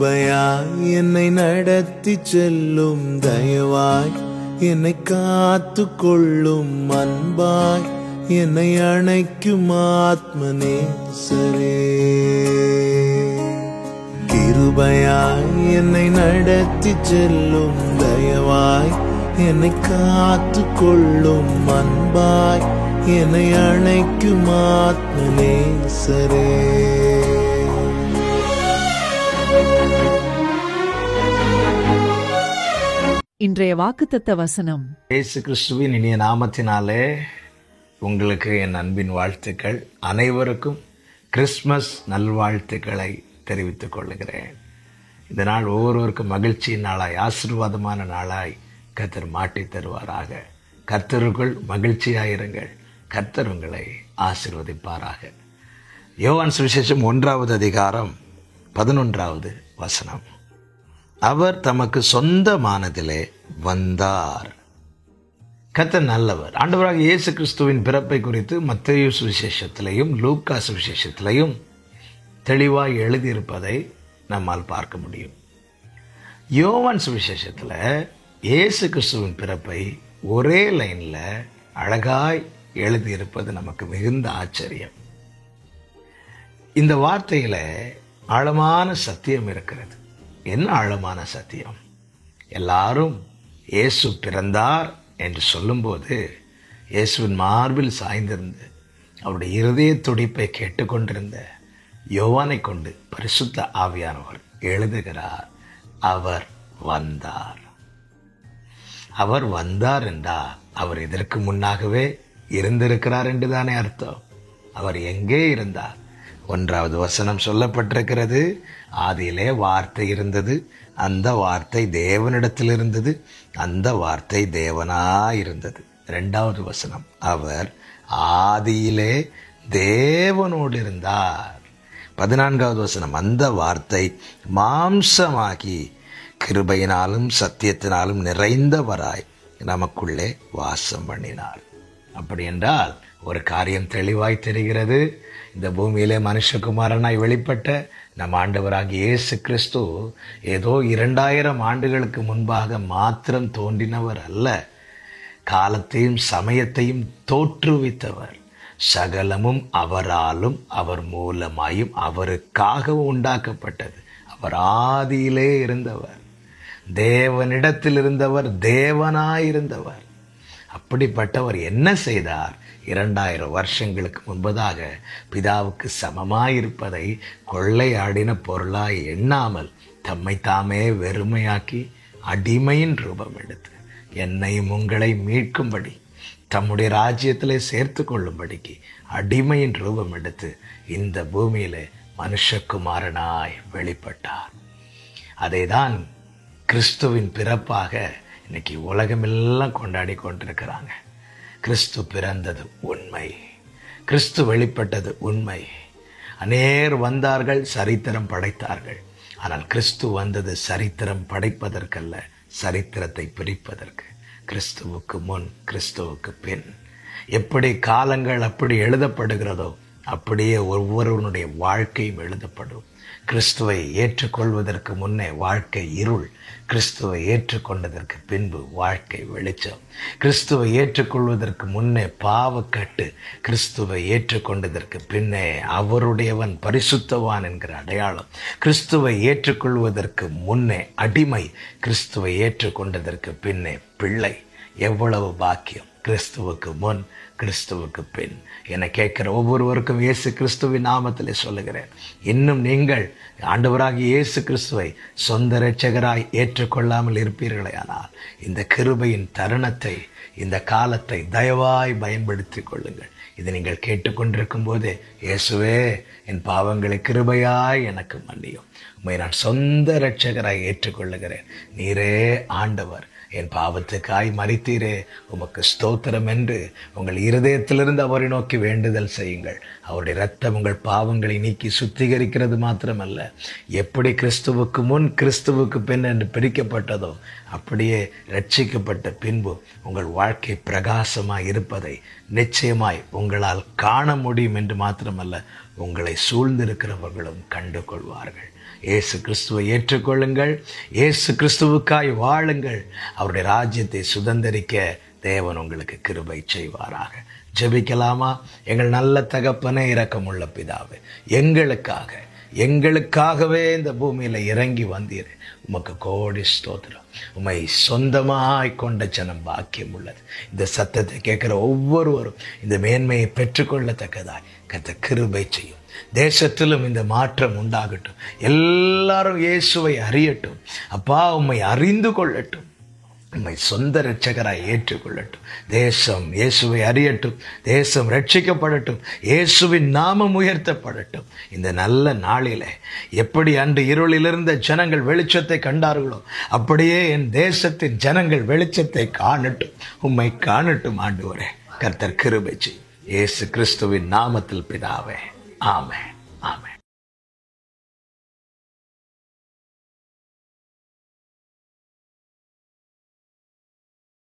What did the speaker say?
கிருபையாய் என்னை நடத்தி செல்லும், தயவாய் என்னை காத்து கொள்ளும், அன்பாய் என்னை அணைக்கும் ஆத்மநேசரே. கிருபையாய் என்னை நடத்தி செல்லும், தயவாய் என்னை காத்து கொள்ளும், அன்பாய் என்னை அணைக்கும் ஆத்மநேசரே. இன்றைய வாக்குத்தத்த வசனம். இயேசு கிறிஸ்துவின் இனிய நாமத்தினாலே உங்களுக்கு என் அன்பின் வாழ்த்துக்கள். அனைவருக்கும் கிறிஸ்மஸ் நல்வாழ்த்துக்களை தெரிவித்துக் கொள்கிறேன். இந்த நாள் ஒவ்வொருவருக்கும் மகிழ்ச்சியின் நாளாய், ஆசீர்வாதமான நாளாய் கர்த்தர் மாட்டி தருவாராக. கர்த்தருக்குள் மகிழ்ச்சியாயிருங்கள். கர்த்தர் உங்களை ஆசீர்வதிப்பாராக. யோவான் சுவிசேஷம் 1வது அதிகாரம் 11வது வசனம். அவர் தமக்கு சொந்தமானதிலே வந்தார். கர்த்தர் நல்லவர். ஆண்டவராக இயேசு கிறிஸ்துவின் பிறப்பை குறித்து மத்தேயு சுவிசேஷத்திலையும் லூக்கா சுவிசேஷத்திலையும் தெளிவாய் எழுதியிருப்பதை நம்மால் பார்க்க முடியும். யோவான் சுவிசேஷத்தில் இயேசு கிறிஸ்துவின் பிறப்பை ஒரே லைன்ல அழகாய் எழுதியிருப்பது நமக்கு மிகுந்த ஆச்சரியம். இந்த வார்த்தையில ஆழமான சத்தியம் இருக்கிறது. என்ன ஆழமான சத்தியம்? எல்லாரும் இயேசு பிறந்தார் என்று சொல்லும்போது இயேசுவின் மார்பில் சாய்ந்திருந்து அவருடைய இருதய துடிப்பை கேட்டுக்கொண்டிருந்த யோவானை கொண்டு பரிசுத்த ஆவியானவர் எழுதுகிறார், அவர் வந்தார். அவர் வந்தார் என்றால் அவர் இதற்கு முன்னாகவே இருந்திருக்கிறார் என்று தானே அர்த்தம். அவர் எங்கே இருந்தார்? 1வது வசனம் சொல்லப்பட்டிருக்கிறது, ஆதியிலே வார்த்தை இருந்தது, அந்த வார்த்தை தேவனிடத்தில் இருந்தது, அந்த வார்த்தை தேவனாயிருந்தது. 2வது வசனம், அவர் ஆதியிலே தேவனோடு இருந்தார். 14வது வசனம், அந்த வார்த்தை மாம்சமாகி கிருபையினாலும் சத்தியத்தினாலும் நிறைந்தவராய் நமக்குள்ளே வாசம் பண்ணினார். அப்படி என்றால் ஒரு காரியம் தெளிவாய் தெரிகிறது. இந்த பூமியிலே மனுஷகுமாரனாய் வெளிப்பட்ட நம் ஆண்டவராகிய இயேசு கிறிஸ்து ஏதோ 2000 ஆண்டுகளுக்கு முன்பாக மாத்திரம் தோன்றினவர் அல்ல. காலத்தையும் சமயத்தையும் தோற்றுவித்தவர். சகலமும் அவராலும் அவர் மூலமாயும் அவருக்காகவும் உண்டாக்கப்பட்டது. அவர் ஆதியிலே இருந்தவர், தேவனிடத்தில் இருந்தவர், தேவனாயிருந்தவர். அப்படிப்பட்டவர் என்ன செய்தார்? 2000 வருஷங்களுக்கு முன்பதாக பிதாவுக்கு சமமாயிருப்பதை கொள்ளையாடின பொருளாய் எண்ணாமல் தம்மை தாமே வெறுமையாக்கி அடிமையின் ரூபம் எடுத்து என்னையும் உங்களை மீட்கும்படி தம்முடைய ராஜ்யத்திலே சேர்த்து கொள்ளும்படிக்கு அடிமையின் ரூபம் எடுத்து இந்த பூமியிலே மனுஷகுமாரனாய் வெளிப்பட்டார். அதைதான் கிறிஸ்துவின் பிறப்பாக இன்னைக்கு உலகமெல்லாம் கொண்டாடி கொண்டிருக்கிறாங்க. கிறிஸ்து பிறந்தது உண்மை, கிறிஸ்து வெளிப்பட்டது உண்மை. அநேர் வந்தார்கள், சரித்திரம் படைத்தார்கள். ஆனால் கிறிஸ்து வந்தது சரித்திரம் படைப்பதற்கல்ல, சரித்திரத்தை பிரிப்பதற்கு. கிறிஸ்துவுக்கு முன், கிறிஸ்துவுக்கு பின். எப்படி காலங்கள் அப்படி எழுதப்படுகிறதோ அப்படியே ஒவ்வொருவனுடைய வாழ்க்கையும் எழுதப்படும். கிறிஸ்துவை ஏற்றுக்கொள்வதற்கு முன்னே வாழ்க்கை இருள், கிறிஸ்துவை ஏற்றுக்கொண்டதற்கு பின்பு வாழ்க்கை வெளிச்சம். கிறிஸ்துவை ஏற்றுக்கொள்வதற்கு முன்னே பாவக்கட்டு, கிறிஸ்துவை ஏற்றுக்கொண்டதற்கு பின்னே அவருடையவன் பரிசுத்தவான் என்கிற அடையாளம். கிறிஸ்துவை ஏற்றுக்கொள்வதற்கு முன்னே அடிமை, கிறிஸ்துவை ஏற்றுக்கொண்டதற்கு பின்னே பிள்ளை. எவ்வளவு பாக்கியம்! கிறிஸ்துவுக்கு முன், கிறிஸ்துவுக்கு பின். என கேட்கிற ஒவ்வொருவருக்கும் இயேசு கிறிஸ்துவின் நாமத்திலே சொல்லுகிறேன், இன்னும் நீங்கள் ஆண்டவராகிய இயேசு கிறிஸ்துவை சொந்த இரட்சகராய் ஏற்றுக்கொள்ளாமல் இருப்பீர்களே ஆனால் இந்த கிருபையின் தருணத்தை, இந்த காலத்தை தயவாய் பயன்படுத்திக் கொள்ளுங்கள். இதை நீங்கள் கேட்டுக்கொண்டிருக்கும் போதே, இயேசுவே என் பாவங்களை கிருபையாய் எனக்கு மன்னியும், உம்மை நான் சொந்த இரட்சகராய் ஏற்றுக்கொள்ளுகிறேன், நீரே ஆண்டவர், என் பாவத்துக்காய் மரித்தீரே, உமக்கு ஸ்தோத்திரம் என்று உங்கள் இருதயத்திலிருந்து அவரை நோக்கி வேண்டுதல் செய்யுங்கள். அவருடைய இரத்தம் உங்கள் பாவங்களை நீக்கி சுத்திகரிக்கிறது மாத்திரமல்ல, எப்படி கிறிஸ்துவுக்கு முன் கிறிஸ்துவுக்கு பின் என்று பிரிக்கப்பட்டதோ அப்படியே ரட்சிக்கப்பட்ட பின்பு உங்கள் வாழ்க்கை பிரகாசமாய் இருப்பதை நிச்சயமாய் உங்களால் காண முடியும் என்று மாத்திரமல்ல, உங்களை சூழ்ந்திருக்கிறவர்களும் கண்டு கொள்வார்கள். இயேசு கிறிஸ்துவை ஏற்றுக்கொள்ளுங்கள், இயேசு கிறிஸ்துவுக்காய் வாழுங்கள். அவருடைய ராஜ்யத்தை சுதந்தரிக்க தேவன் உங்களுக்கு கிருபை செய்வாராக. ஜெபிக்கலாமா? எங்கள் நல்ல தகப்பனே, இரக்கமுள்ள பிதாவே, எங்களுக்காகவே இந்த பூமியில இறங்கி வந்தீர். உமக்கு கோடி ஸ்தோத்திரம். உம்மை சொந்தமாய் கொண்ட ஜனம் பாக்கியம் உள்ளது. இந்த சத்தத்தை கேட்கிற ஒவ்வொருவரும் இந்த மேன்மையை பெற்றுக்கொள்ளத்தக்கதாய் கர்த்தர் கிருபை செய்யும். தேசத்திலும் இந்த மாற்றம் உண்டாகட்டும். எல்லாரும் இயேசுவை அறியட்டும். அப்பா, உம்மை அறிந்து கொள்ளட்டும். உம்மை சொந்த இரட்சகராய் ஏற்றுக்கொள்ளட்டும். தேசம் இயேசுவை அறியட்டும். தேசம் ரட்சிக்கப்படட்டும். இயேசுவின் நாமம் உயர்த்தப்படட்டும். இந்த நல்ல நாளிலே எப்படி அன்று இருளிலிருந்த ஜனங்கள் வெளிச்சத்தை கண்டார்களோ, அப்படியே என் தேசத்தின் ஜனங்கள் வெளிச்சத்தை காணட்டும். உம்மை காணட்டும் ஆண்டவரே. கர்த்தர் கிருபை செய்யும். இயேசு கிறிஸ்துவின் நாமத்தில் பிதாவே, ஆமென், ஆமென்.